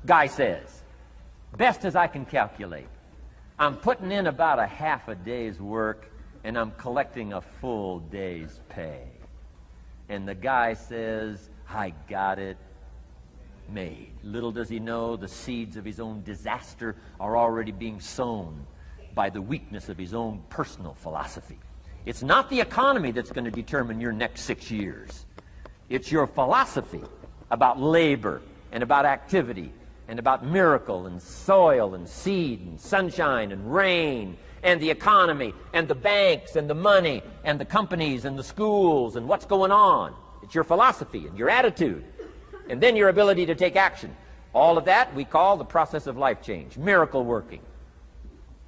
Guy says, best as I can calculate, I'm putting in about a half a day's work and I'm collecting a full day's pay. And the guy says, I got it made. Little does he know the seeds of his own disaster are already being sown by the weakness of his own personal philosophy. It's not the economy that's going to determine your next 6 years. It's your philosophy about labor and about activity and about miracle and soil and seed and sunshine and rain and the economy and the banks and the money and the companies and the schools and what's going on. It's your philosophy and your attitude and then your ability to take action. All of that we call the process of life change, miracle working.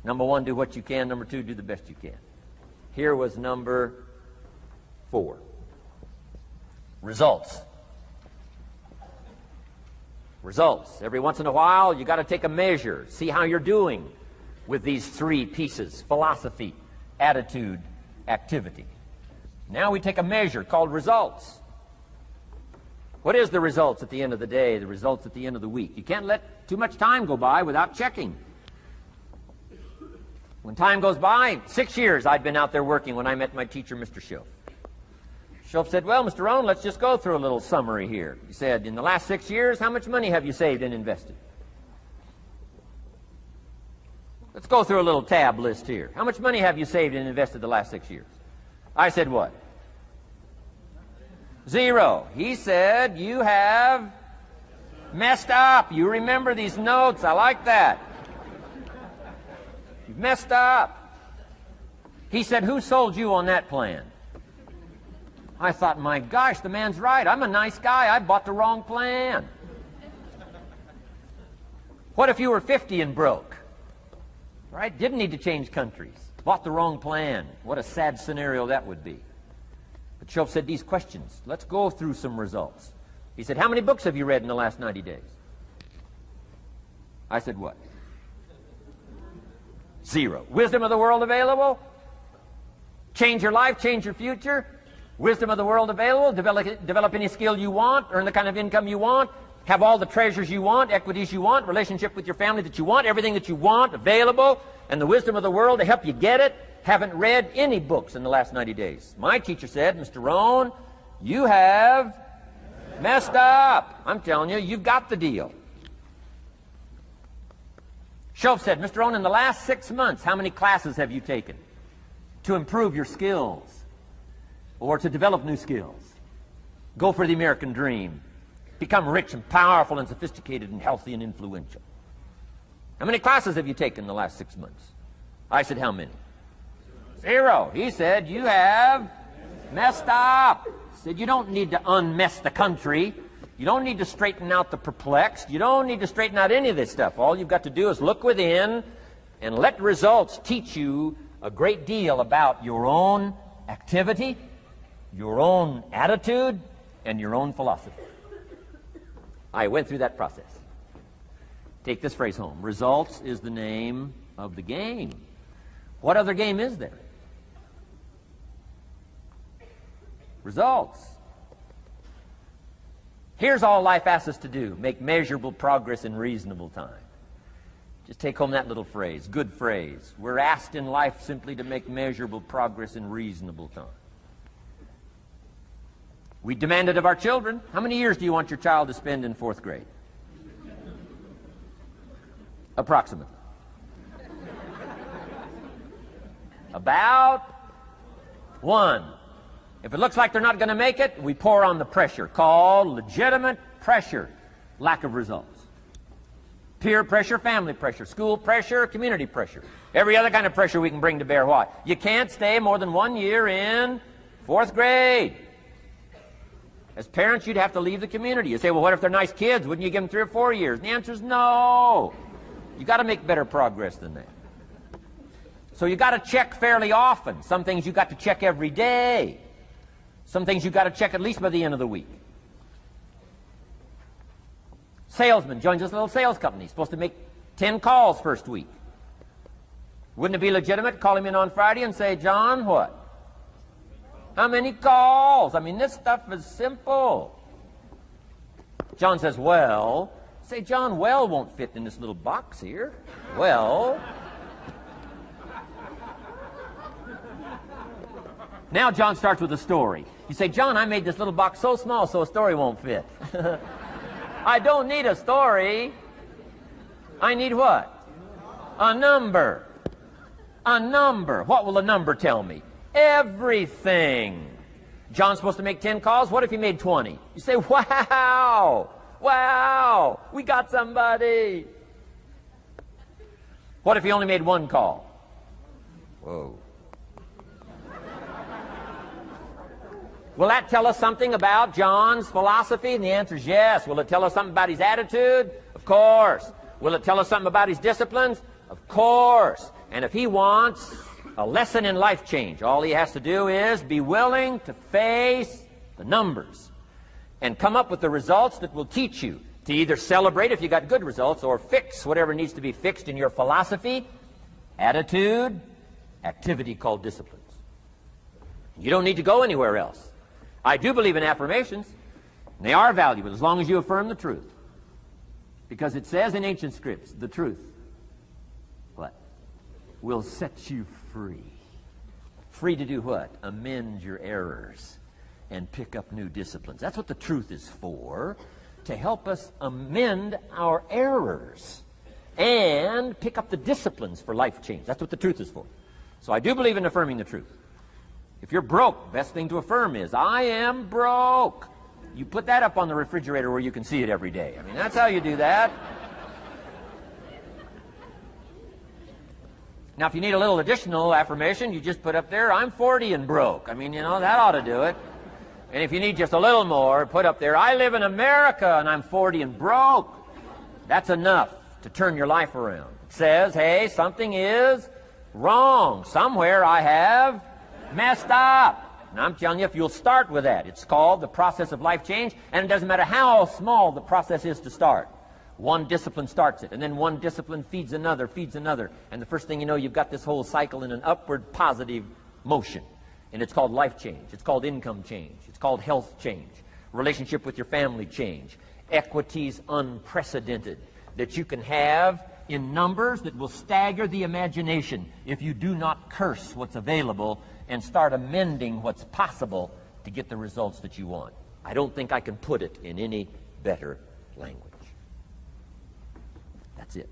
Number one, do what you can. Number two, do the best you can. Here was number 4. Results. Results. Every once in a while, you got to take a measure, see how you're doing with these 3 pieces: philosophy, attitude, activity. Now we take a measure called results. What is the results at the end of the day, the results at the end of the week? You can't let too much time go by without checking. When time goes by, 6 years I'd been out there working when I met my teacher, Mr. Schoaf. Schoaf said, well, Mr. Rohn, let's just go through a little summary here. He said, in the last 6 years, how much money have you saved and invested? Let's go through a little tab list here. How much money have you saved and invested the last 6 years? I said, what? 0. He said, you have messed up. You remember these notes. I like that. You've messed up. He said, who sold you on that plan? I thought, my gosh, the man's right. I'm a nice guy. I bought the wrong plan. What if you were 50 and broke? Right? Didn't need to change countries. Bought the wrong plan. What a sad scenario that would be. But Schoaf said these questions. Let's go through some results. He said, how many books have you read in the last 90 days? I said, what? 0. Wisdom of the world available? Change your life, change your future? Wisdom of the world available? Develop any skill you want, earn the kind of income you want, have all the treasures you want, equities you want, relationship with your family that you want, everything that you want available, and the wisdom of the world to help you get it. Haven't read any books in the last 90 days. My teacher said, Mr. Rohn, you have messed up. I'm telling you, you've got the deal. Schoaf said, Mr. Rohn, in the last 6 months, how many classes have you taken to improve your skills or to develop new skills? Go for the American dream. Become rich and powerful and sophisticated and healthy and influential. How many classes have you taken in the last 6 months? I said, how many? 0. He said, you have messed up. He said, you don't need to unmess the country. You don't need to straighten out the perplexed. You don't need to straighten out any of this stuff. All you've got to do is look within and let results teach you a great deal about your own activity, your own attitude, and your own philosophy. I went through that process. Take this phrase home. Results is the name of the game. What other game is there? Results. Here's all life asks us to do. Make measurable progress in reasonable time. Just take home that little phrase. Good phrase. We're asked in life simply to make measurable progress in reasonable time. We demand it of our children. How many years do you want your child to spend in 4th grade? Approximately. About 1. If it looks like they're not going to make it, we pour on the pressure, called legitimate pressure, lack of results. Peer pressure, family pressure, school pressure, community pressure. Every other kind of pressure we can bring to bear. Why? You can't stay more than 1 year in 4th grade. As parents, you'd have to leave the community. You say, well, what if they're nice kids? Wouldn't you give them 3 or 4 years? And the answer is no. You got to make better progress than that. So you got to check fairly often. Some things you got to check every day. Some things you got to check at least by the end of the week. Salesman joins this little sales company. He's supposed to make 10 calls first week. Wouldn't it be legitimate to call him in on Friday and say, John, what? How many calls? I mean, this stuff is simple. John says, well, Say, John, well won't fit in this little box here. Well. Now John starts with a story. You say, John, I made this little box so small so a story won't fit. I don't need a story. I need what? A number. A number. What will a number tell me? Everything. John's supposed to make 10 calls. What if he made 20? You say, wow. Wow. We got somebody. What if he only made 1 call? Whoa. Will that tell us something about John's philosophy? And the answer is yes. Will it tell us something about his attitude? Of course. Will it tell us something about his disciplines? Of course. And if he wants a lesson in life change, all he has to do is be willing to face the numbers and come up with the results that will teach you to either celebrate if you got good results or fix whatever needs to be fixed in your philosophy, attitude, activity called disciplines. You don't need to go anywhere else. I do believe in affirmations. And they are valuable as long as you affirm the truth. Because it says in ancient scripts, the truth, what? Will set you free. Free to do what? Amend your errors and pick up new disciplines. That's what the truth is for, to help us amend our errors and pick up the disciplines for life change. That's what the truth is for. So I do believe in affirming the truth. If you're broke, best thing to affirm is, I am broke. You put that up on the refrigerator where you can see it every day. I mean, that's how you do that. Now, if you need a little additional affirmation, you just put up there, I'm 40 and broke. I mean, you know, that ought to do it. And if you need just a little more, put up there, I live in America and I'm 40 and broke. That's enough to turn your life around. It says, hey, something is wrong. Somewhere I have messed up. And I'm telling you, if you'll start with that, it's called the process of life change, and it doesn't matter how small the process is to start. One discipline starts it, and then one discipline feeds another, and the first thing you know, you've got this whole cycle in an upward positive motion. And it's called life change. It's called income change. It's called health change. Relationship with your family change. Equities unprecedented that you can have in numbers that will stagger the imagination if you do not curse what's available and start amending what's possible to get the results that you want. I don't think I can put it in any better language. That's it.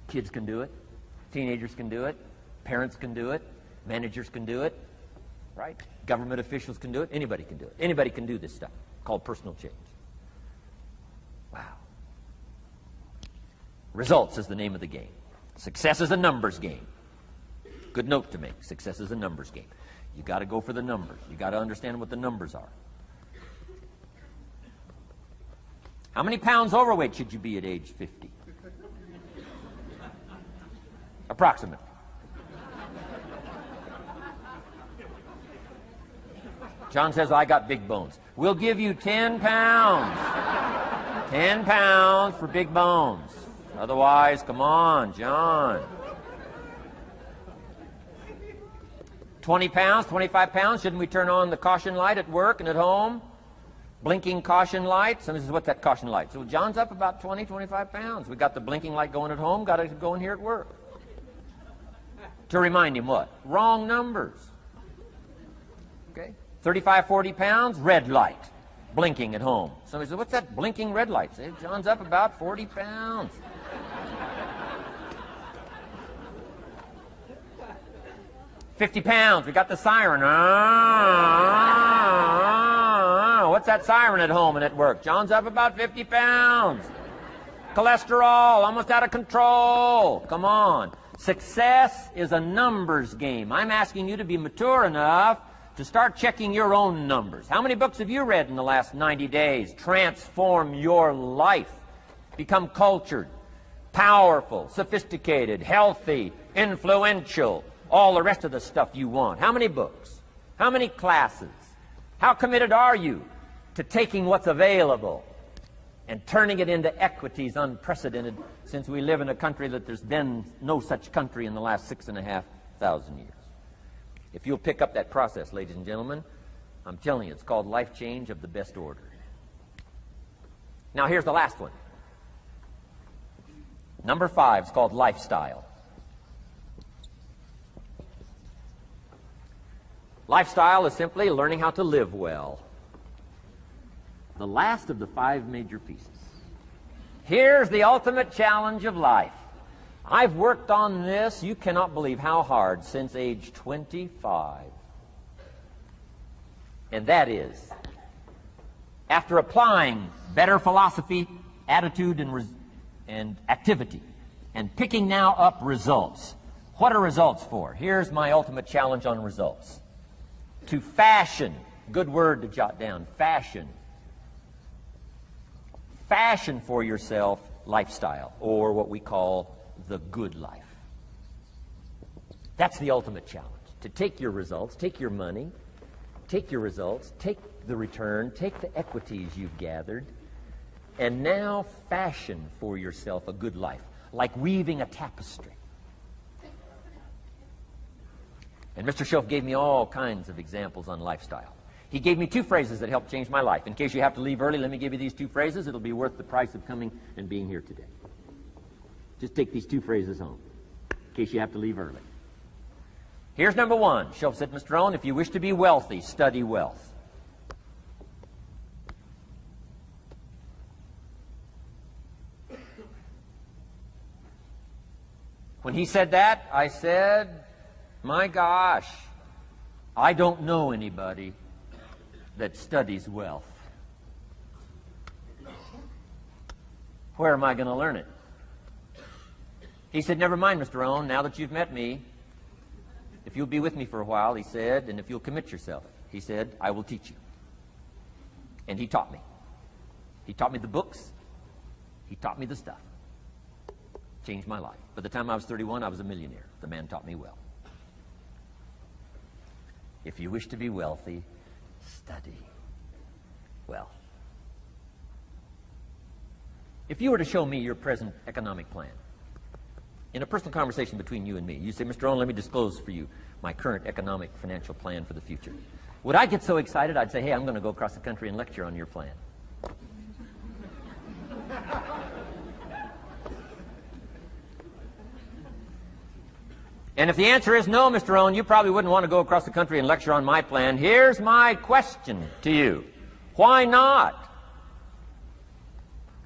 Kids can do it. Teenagers can do it. Parents can do it. Managers can do it. Right? Government officials can do it. Anybody can do it. Anybody can do this stuff called personal change. Wow. Results is the name of the game. Success is a numbers game. Good note to make. Success is a numbers game. You got to go for the numbers. You got to understand what the numbers are. How many pounds overweight should you be at age 50? Approximately. John says, I got big bones. We'll give you 10 pounds. 10 pounds for big bones. Otherwise, come on, John. 20 pounds, 25 pounds, shouldn't we turn on the caution light at work and at home? Blinking caution light. Somebody says, what's that caution light? So John's up about 20, 25 pounds. We got the blinking light going at home, got it going here at work. To remind him what? Wrong numbers. Okay? 35, 40 pounds, red light. Blinking at home. Somebody says, what's that blinking red light? Say, John's up about 40 pounds. 50 pounds, we got the siren. What's that siren at home and at work? John's up about 50 pounds. Cholesterol, almost out of control. Come on. Success is a numbers game. I'm asking you to be mature enough to start checking your own numbers. How many books have you read in the last 90 days? Transform your life. Become cultured, powerful, sophisticated, healthy, influential. All the rest of the stuff you want. How many books? How many classes? How committed are you to taking what's available and turning it into equities unprecedented, since we live in a country that there's been no such country in the last 6,500 years? If you'll pick up that process, ladies and gentlemen, I'm telling you, it's called life change of the best order. Now here's the last one. Number 5 is called lifestyle. Lifestyle is simply learning how to live well. The last of the 5 major pieces. Here's the ultimate challenge of life. I've worked on this, you cannot believe how hard, since age 25. And that is, after applying better philosophy, attitude, and activity, and picking now up results. What are results for? Here's my ultimate challenge on results. To fashion, good word to jot down, fashion. Fashion for yourself lifestyle, or what we call the good life. That's the ultimate challenge. To take your results, take your money, take your results, take the return, take the equities you've gathered, and now fashion for yourself a good life, like weaving a tapestry. And Mr. Shoaff gave me all kinds of examples on lifestyle. He gave me 2 phrases that helped change my life. In case you have to leave early, let me give you these 2 phrases. It'll be worth the price of coming and being here today. Just take these 2 phrases home, in case you have to leave early. Here's number 1. Shoaff said, Mr. Rohn, if you wish to be wealthy, study wealth. When he said that, I said, my gosh, I don't know anybody that studies wealth. Where am I going to learn it? He said, never mind, Mr. Rohn, now that you've met me, if you'll be with me for a while, he said, and if you'll commit yourself, he said, I will teach you. And he taught me. He taught me the books. He taught me the stuff. Changed my life. By the time I was 31, I was a millionaire. The man taught me well. If you wish to be wealthy, study wealth. If you were to show me your present economic plan, in a personal conversation between you and me, you say, Mr. Rohn, let me disclose for you my current economic financial plan for the future. Would I get so excited, I'd say, hey, I'm going to go across the country and lecture on your plan. And if the answer is no, Mr. Rohn, you probably wouldn't want to go across the country and lecture on my plan. Here's my question to you. Why not?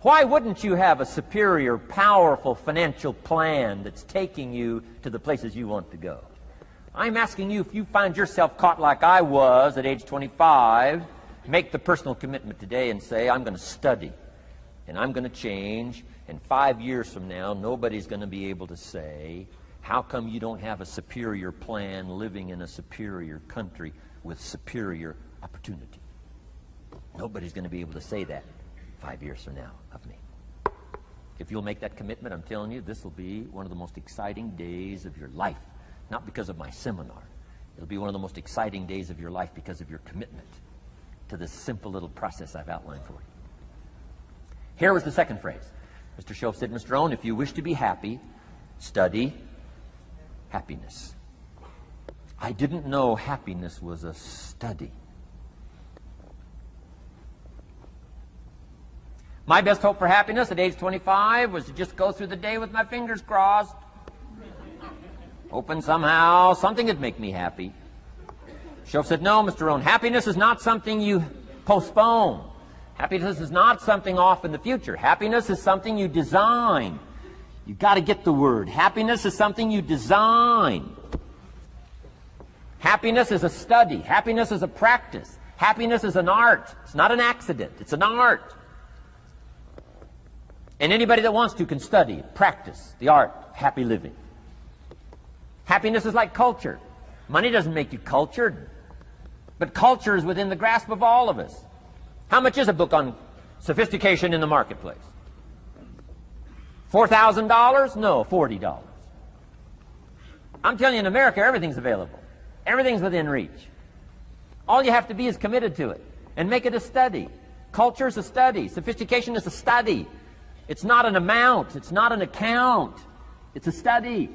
Why wouldn't you have a superior, powerful financial plan that's taking you to the places you want to go? I'm asking you, if you find yourself caught like I was at age 25, make the personal commitment today and say, I'm going to study and I'm going to change, and 5 years from now, nobody's going to be able to say, how come you don't have a superior plan living in a superior country with superior opportunity? Nobody's going to be able to say that 5 years from now of me. If you'll make that commitment, I'm telling you, this will be one of the most exciting days of your life. Not because of my seminar. It'll be one of the most exciting days of your life because of your commitment to this simple little process I've outlined for you. Here was the second phrase. Mr. Shoaff said, Mr. Rohn, if you wish to be happy, study happiness. I didn't know happiness was a study. My best hope for happiness at age 25 was to just go through the day with my fingers crossed. Hoping somehow something would make me happy. Shoaff said, no, Mr. Rohn, happiness is not something you postpone. Happiness is not something off in the future. Happiness is something you design. You've got to get the word. Happiness is something you design. Happiness is a study. Happiness is a practice. Happiness is an art. It's not an accident. It's an art. And anybody that wants to can study, practice the art of happy living. Happiness is like culture. Money doesn't make you cultured, but culture is within the grasp of all of us. How much is a book on sophistication in the marketplace? $4,000? No, $40. I'm telling you, in America, everything's available. Everything's within reach. All you have to be is committed to it and make it a study. Culture is a study. Sophistication is a study. It's not an amount. It's not an account. It's a study.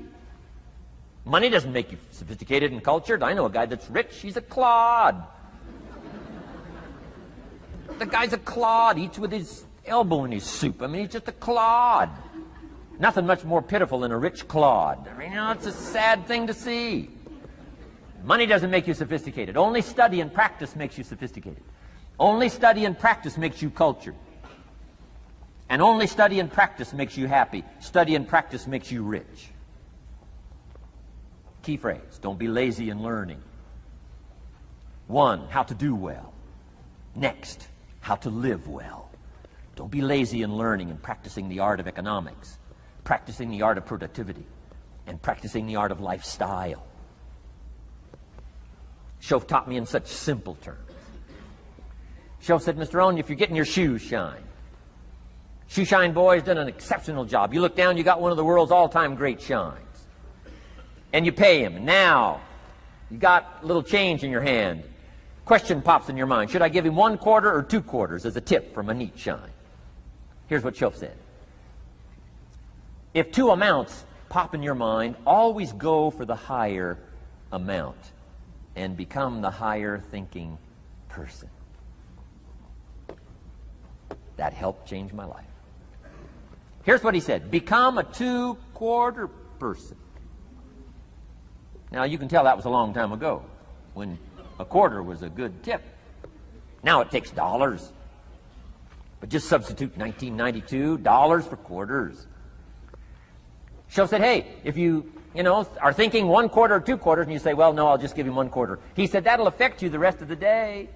Money doesn't make you sophisticated and cultured. I know a guy that's rich. He's a clod. The guy's a clod. Eats with his elbow in his soup. I mean, he's just a clod. Nothing much more pitiful than a rich clod. I mean, it's a sad thing to see. Money doesn't make you sophisticated. Only study and practice makes you sophisticated. Only study and practice makes you cultured. And only study and practice makes you happy. Study and practice makes you rich. Key phrase, don't be lazy in learning. 1, how to do well. Next, how to live well. Don't be lazy in learning and practicing the art of economics, practicing the art of productivity, and practicing the art of lifestyle. Shoaff taught me in such simple terms. Shoaff said, Mr. Rohn, if you're getting your shoes shined, Shoe Shine Boy's done an exceptional job. You look down, you got one of the world's all-time great shines. And you pay him. Now, you got a little change in your hand. Question pops in your mind. Should I give him 1 quarter or 2 quarters as a tip from a neat shine? Here's what Shoaff said. If 2 amounts pop in your mind, always go for the higher amount and become the higher thinking person. That helped change my life. Here's what he said. Become a 2-quarter person. Now, you can tell that was a long time ago, when a quarter was a good tip. Now it takes dollars. But just substitute 1992, dollars for quarters. Shoaff said, hey, if you are thinking 1 quarter or 2 quarters, and you say, well, no, I'll just give him 1 quarter. He said, that'll affect you the rest of the day.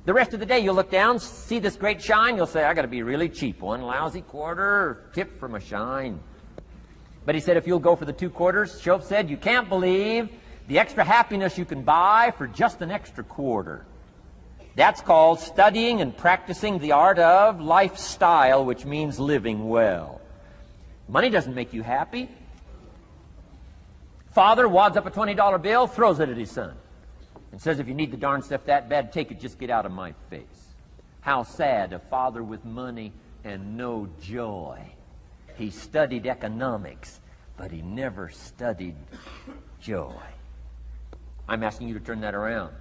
The rest of the day, you'll look down, see this great shine, you'll say, I got to be really cheap. 1 lousy quarter, tip from a shine. But he said, if you'll go for the 2 quarters, Shoaff said, you can't believe the extra happiness you can buy for just an extra quarter. That's called studying and practicing the art of lifestyle, which means living well. Money doesn't make you happy. Father wads up a $20 bill, throws it at his son, and says, if you need the darn stuff that bad, take it, just get out of my face. How sad, a father with money and no joy. He studied economics, but he never studied joy. I'm asking you to turn that around.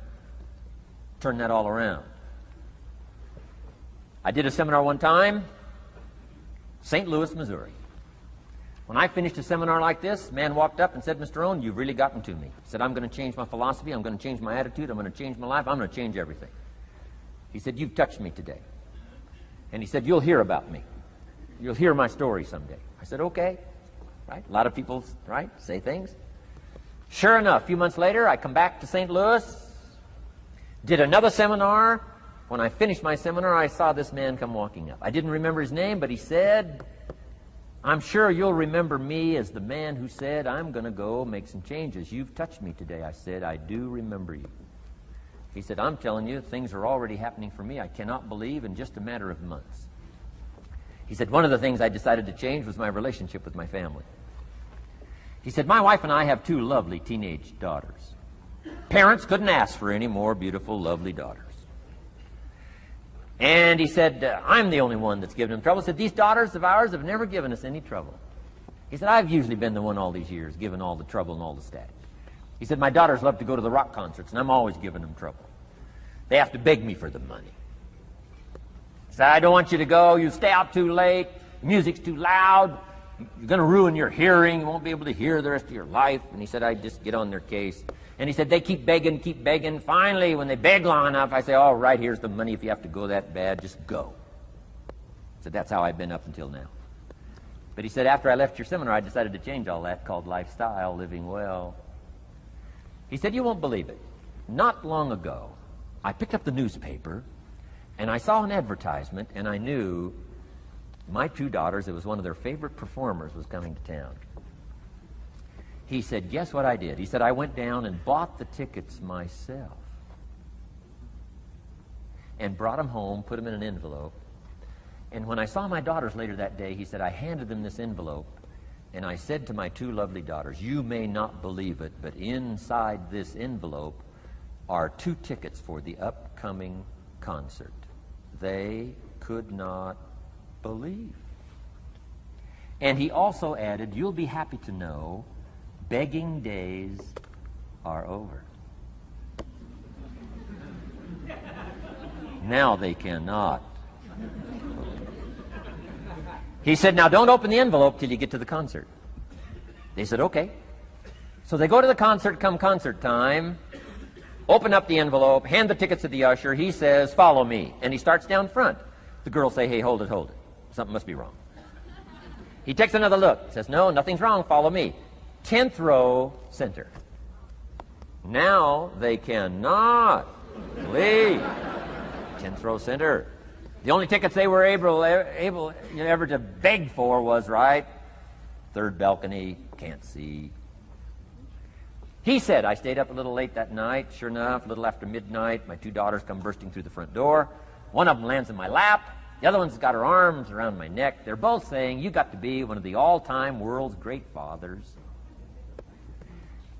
Turn that all around. I did a seminar one time, St. Louis, Missouri. When I finished a seminar like this, a man walked up and said, Mr. Rohn, you've really gotten to me. He said, I'm going to change my philosophy, I'm going to change my attitude, I'm going to change my life, I'm going to change everything. He said, you've touched me today. And he said, you'll hear about me. You'll hear my story someday. I said, okay. Right? A lot of people, right, say things. Sure enough, a few months later, I come back to St. Louis, did another seminar. When I finished my seminar, I saw this man come walking up. I didn't remember his name, but he said, I'm sure you'll remember me as the man who said, I'm going to go make some changes. You've touched me today. I said, I do remember you. He said, I'm telling you, things are already happening for me. I cannot believe in just a matter of months. He said, one of the things I decided to change was my relationship with my family. He said, my wife and I have 2 lovely teenage daughters. Parents couldn't ask for any more beautiful, lovely daughters. And he said, I'm the only one that's given them trouble. He said, these daughters of ours have never given us any trouble. He said, I've usually been the one all these years, given all the trouble and all the static. He said, my daughters love to go to the rock concerts, and I'm always giving them trouble. They have to beg me for the money. He said, I don't want you to go. You stay out too late. The music's too loud. You're going to ruin your hearing. You won't be able to hear the rest of your life. And he said, I just get on their case. And he said, they keep begging. Finally, when they beg long enough, I say, all right, here's the money. If you have to go that bad, just go. He said, that's how I've been up until now. But he said, after I left your seminar, I decided to change all that, called lifestyle, living well. He said, you won't believe it. Not long ago, I picked up the newspaper, and I saw an advertisement, and I knew my 2 daughters, it was one of their favorite performers, was coming to town. He said, guess what I did? He said, I went down and bought the tickets myself and brought them home, put them in an envelope. And when I saw my daughters later that day, he said, I handed them this envelope, and I said to my 2 lovely daughters, you may not believe it, but inside this envelope are 2 tickets for the upcoming concert. They could not believe. And he also added, you'll be happy to know begging days are over. Now they cannot. He said, now don't open the envelope till you get to the concert. They said, okay. So they go to the concert, come concert time, open up the envelope, hand the tickets to the usher. He says, follow me. And he starts down front. The girls say, hey, hold it, hold it. Something must be wrong. He takes another look, says, no, nothing's wrong, follow me. 10th row, center. Now they cannot leave. 10th row, center. The only tickets they were able ever to beg for was, right, third balcony, can't see. He said, I stayed up a little late that night. Sure enough, a little after midnight, my 2 daughters come bursting through the front door. One of them lands in my lap. The other one's got her arms around my neck. They're both saying, you got to be one of the all-time world's great fathers.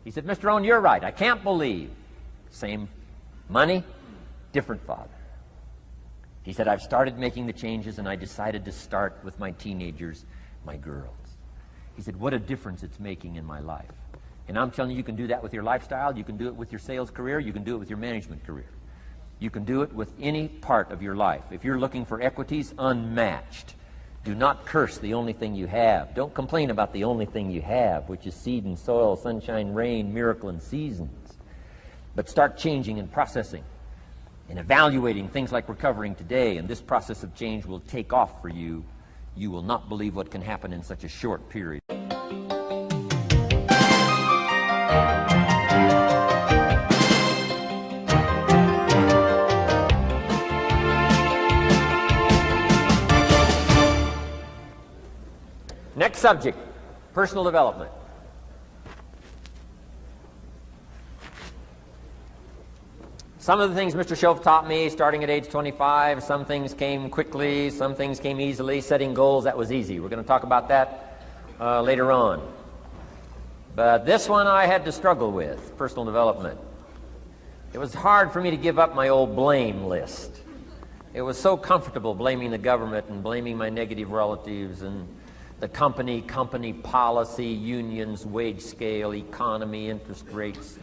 He said, Mr. Rohn, you're right. I can't believe. Same money, different father. He said, I've started making the changes, and I decided to start with my teenagers, my girls. He said, what a difference it's making in my life. And I'm telling you, you can do that with your lifestyle. You can do it with your sales career. You can do it with your management career. You can do it with any part of your life. If you're looking for equities, unmatched. Do not curse the only thing you have. Don't complain about the only thing you have, which is seed and soil, sunshine, rain, miracle, and seasons. But start changing and processing and evaluating things like we're covering today, and this process of change will take off for you. You will not believe what can happen in such a short period. Next subject, personal development. Some of the things Mr. Shoaff taught me starting at age 25, some things came quickly, some things came easily. Setting goals, that was easy. We're going to talk about that later on. But this one I had to struggle with, personal development. It was hard for me to give up my old blame list. It was so comfortable blaming the government and blaming my negative relatives and the company policy, unions, wage scale, economy, interest rates,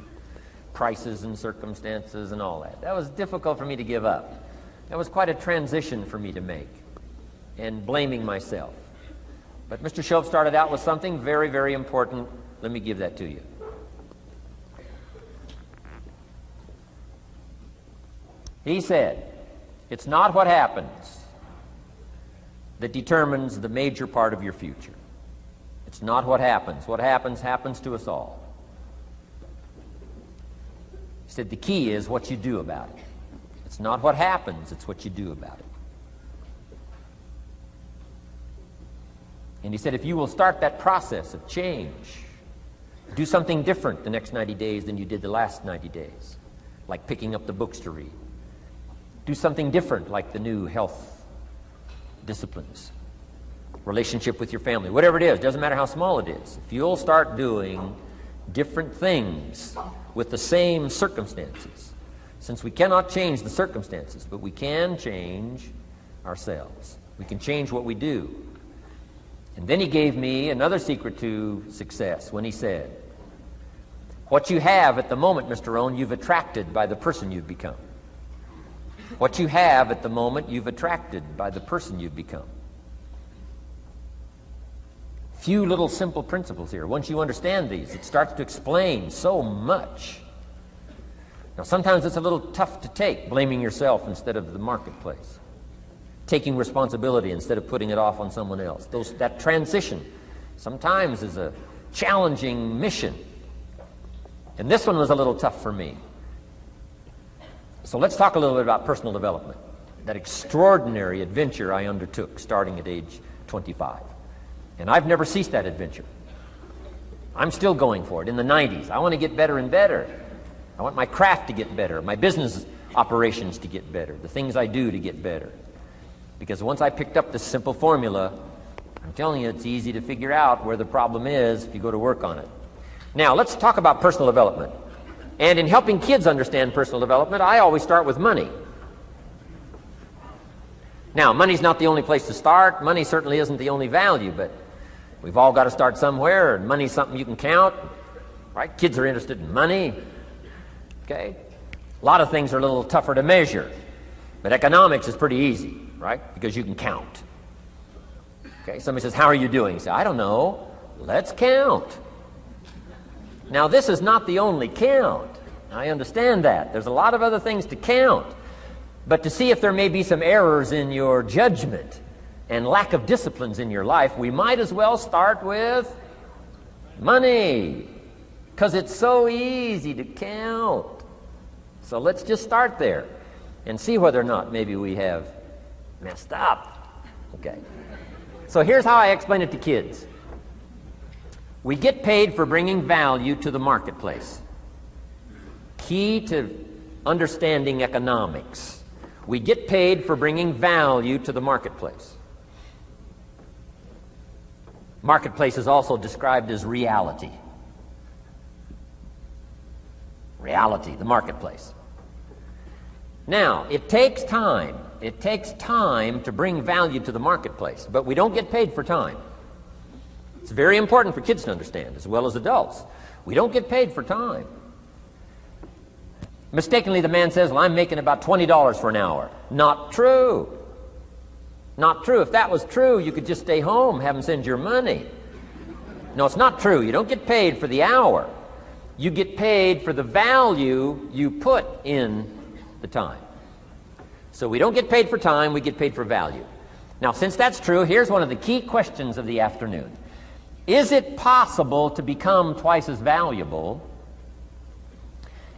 prices and circumstances and all that. That was difficult for me to give up. That was quite a transition for me to make, and blaming myself. But Mr. Shoaff started out with something very, very important. Let me give that to you. He said, it's not what happens that determines the major part of your future. It's not what happens. What happens, happens to us all. He said the key is what you do about it. It's not what happens, it's what you do about it. And he said if you will start that process of change, do something different the next 90 days than you did the last 90 days, like picking up the books to read. Do something different like the new health disciplines, relationship with your family, whatever it is, doesn't matter how small it is. If you'll start doing different things with the same circumstances, since we cannot change the circumstances, but we can change ourselves. We can change what we do. And then he gave me another secret to success when he said, what you have at the moment, Mr. Rohn, you've attracted by the person you've become. What you have at the moment, you've attracted by the person you've become. Few little simple principles here. Once you understand these, it starts to explain so much. Now, sometimes it's a little tough to take, blaming yourself instead of the marketplace, taking responsibility instead of putting it off on someone else. That transition sometimes is a challenging mission. And this one was a little tough for me. So let's talk a little bit about personal development, that extraordinary adventure I undertook starting at age 25. And I've never ceased that adventure. I'm still going for it in the 90s. I want to get better and better. I want my craft to get better, my business operations to get better, the things I do to get better. Because once I picked up this simple formula, I'm telling you, it's easy to figure out where the problem is if you go to work on it. Now, let's talk about personal development. And in helping kids understand personal development, I always start with money. Now, money's not the only place to start. Money certainly isn't the only value, but we've all got to start somewhere, and money's something you can count, right? Kids are interested in money, okay? A lot of things are a little tougher to measure, but economics is pretty easy, right? Because you can count, Okay, somebody says, how are you doing? You say, I don't know. Let's count. Now, this is not the only count. I understand that. There's a lot of other things to count. But to see if there may be some errors in your judgment and lack of disciplines in your life, we might as well start with money, because it's so easy to count. So let's just start there and see whether or not maybe we have messed up. Okay. So here's how I explain it to kids. We get paid for bringing value to the marketplace. Key to understanding economics. We get paid for bringing value to the marketplace. Marketplace is also described as reality. Reality, the marketplace. Now, it takes time. It takes time to bring value to the marketplace, but we don't get paid for time. It's very important for kids to understand, as well as adults. We don't get paid for time. Mistakenly, the man says, well, I'm making about $20 for an hour. Not true. Not true. If that was true, you could just stay home, have them send your money. No, it's not true. You don't get paid for the hour. You get paid for the value you put in the time. So we don't get paid for time, we get paid for value. Now, since that's true, here's one of the key questions of the afternoon. Is it possible to become twice as valuable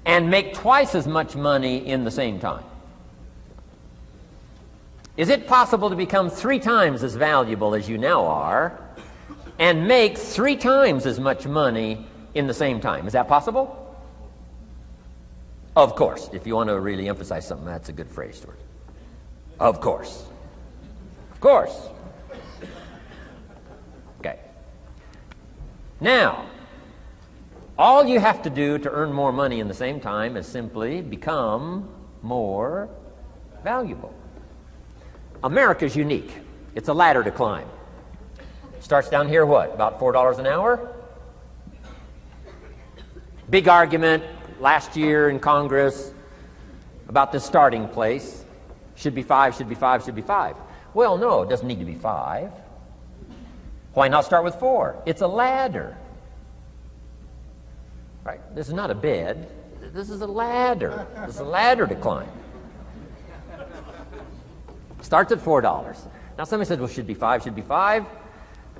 and make twice as much money in the same time? Is it possible to become 3 times as valuable as you now are and make 3 times as much money in the same time? Is that possible? Of course. If you want to really emphasize something, that's a good phrase, Stuart. Of course. Of course. Okay. Now, all you have to do to earn more money in the same time is simply become more valuable. America's unique. It's a ladder to climb. Starts down here, what, about $4 an hour? Big argument last year in Congress about the starting place. Should be 5, should be 5, should be 5. Well, no, it doesn't need to be 5. Why not start with 4? It's a ladder. Right? This is not a bed. This is a ladder. This is a ladder to climb. Starts at $4. Now somebody said, well, should be 5, should be 5.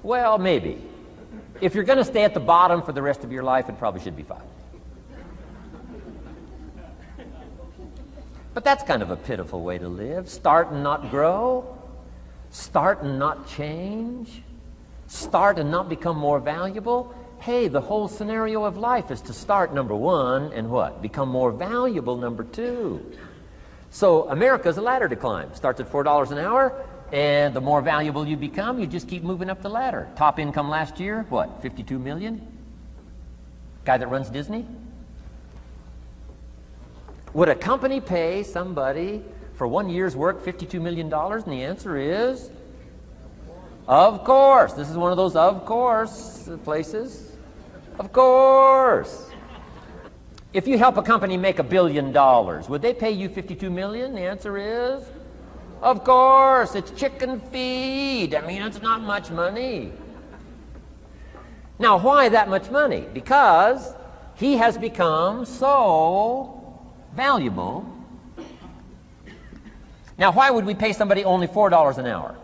Well, maybe. If you're going to stay at the bottom for the rest of your life, it probably should be 5. But that's kind of a pitiful way to live. Start and not grow. Start and not change. Start and not become more valuable. Hey, the whole scenario of life is to start, number 1, and what? Become more valuable, number 2. So America's a ladder to climb. Starts at $4 an hour, and the more valuable you become, you just keep moving up the ladder. Top income last year, what, 52 million? Guy that runs Disney? Would a company pay somebody for 1 year's work $52 million? And the answer is, of course. This is one of those of course places. Of course. If you help a company make $1 billion, would they pay you $52 million? The answer is, of course. It's chicken feed. I mean, it's not much money. Now, why that much money? Because he has become so valuable. Now, why would we pay somebody only $4 an hour?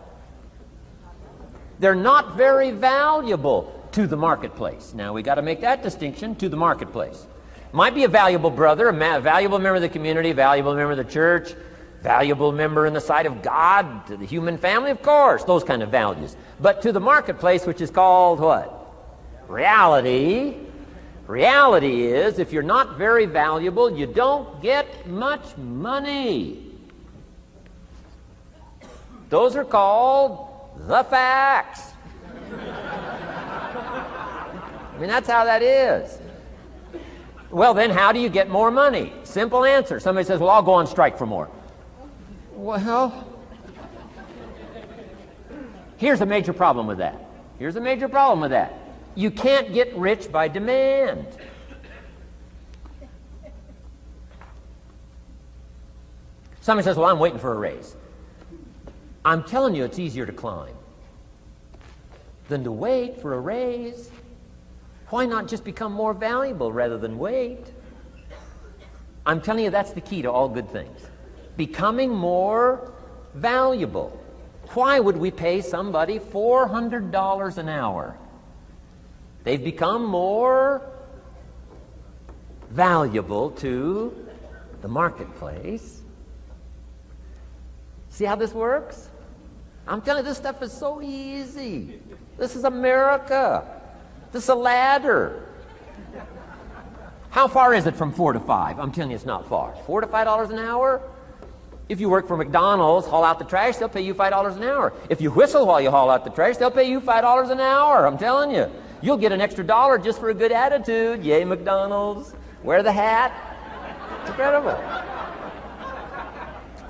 They're not very valuable to the marketplace. Now, we got to make that distinction, to the marketplace. Might be a valuable brother, a valuable member of the community, a valuable member of the church, valuable member in the sight of God, to the human family, of course, those kind of values. But to the marketplace, which is called what? Reality. Reality is, if you're not very valuable, you don't get much money. Those are called the facts. I mean, that's how that is. Well, then, how do you get more money? Simple answer. Somebody says, well, I'll go on strike for more. Well, here's a major problem with that. Here's a major problem with that. You can't get rich by demand. Somebody says, well, I'm waiting for a raise. I'm telling you, it's easier to climb. than to wait for a raise. Why not just become more valuable rather than wait? I'm telling you, that's the key to all good things. Becoming more valuable. Why would we pay somebody $400 an hour? They've become more valuable to the marketplace. See how this works? I'm telling you, this stuff is so easy. This is America. This is a ladder. How far is it from 4 to 5? I'm telling you, it's not far. $4 to $5 an hour? If you work for McDonald's, haul out the trash, they'll pay you $5 an hour. If you whistle while you haul out the trash, they'll pay you $5 an hour. I'm telling you. You'll get an extra $1 just for a good attitude. Yay, McDonald's. Wear the hat. It's incredible.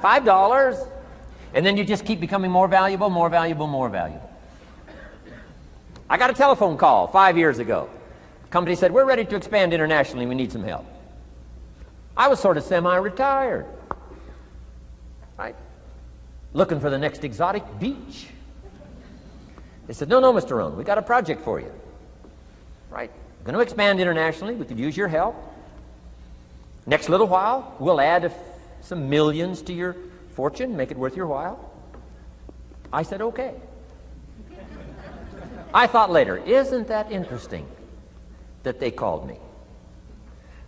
$5. And then you just keep becoming more valuable, more valuable, more valuable. I got a telephone call 5 years ago. The company said, we're ready to expand internationally. We need some help. I was sort of semi-retired. Right? Looking for the next exotic beach. They said, no, Mr. Rohn, we got a project for you. Right? We're going to expand internationally. We could use your help. Next little while, we'll add some millions to your fortune, make it worth your while. I said, okay. I thought later, isn't that interesting that they called me?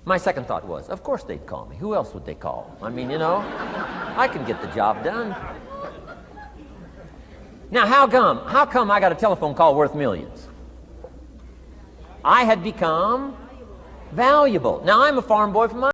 My second thought was, of course they'd call me. Who else would they call? I mean, you know, I can get the job done. Now, how come I got a telephone call worth millions? I had become valuable. Now, I'm a farm boy from